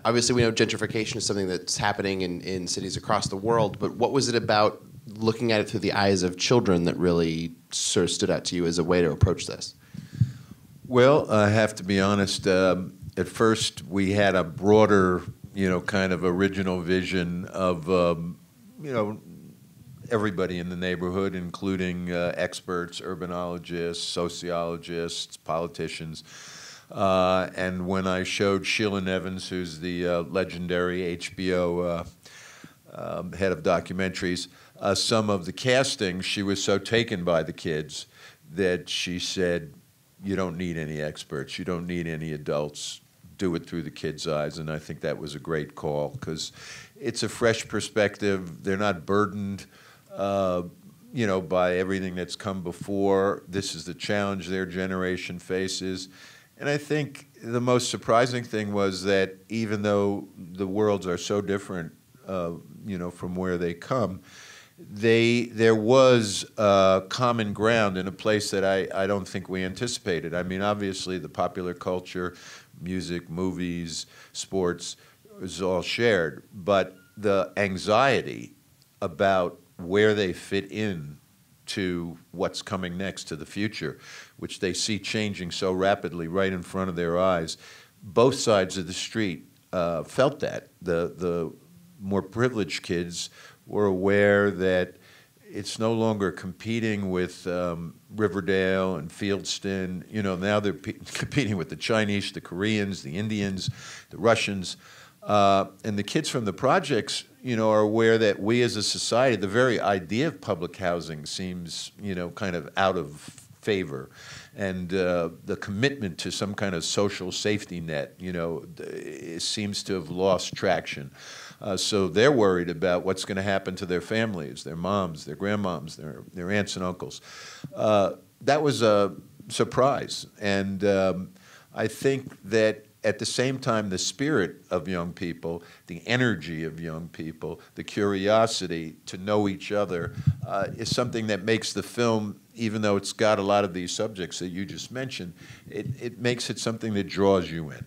obviously we know gentrification is something that's happening in cities across the world, but what was it about looking at it through the eyes of children that really sort of stood out to you as a way to approach this? Well, I have to be honest, at first we had a broader, kind of original vision of, everybody in the neighborhood, including experts, urbanologists, sociologists, politicians. And when I showed Sheila Nevins, who's the legendary HBO head of documentaries, some of the casting, she was so taken by the kids that she said, you don't need any experts, you don't need any adults, do it through the kids' eyes. And I think that was a great call, because it's a fresh perspective. They're not burdened by everything that's come before. This is the challenge their generation faces. And I think the most surprising thing was that even though the worlds are so different, from where they come, there was common ground in a place that I don't think we anticipated. I mean, obviously the popular culture, music, movies, sports, is all shared, but the anxiety about where they fit in to what's coming next, to the future, which they see changing so rapidly right in front of their eyes. Both sides of the street felt that. The more privileged kids were aware that it's no longer competing with Riverdale and Fieldston. Now they're competing with the Chinese, the Koreans, the Indians, the Russians. And the kids from the projects, are aware that we as a society, the very idea of public housing seems, kind of out of favor. And the commitment to some kind of social safety net, it seems to have lost traction. So they're worried about what's going to happen to their families, their moms, their grandmoms, their aunts and uncles. That was a surprise. And I think that at the same time, the spirit of young people, the energy of young people, the curiosity to know each other is something that makes the film, even though it's got a lot of these subjects that you just mentioned, it makes it something that draws you in.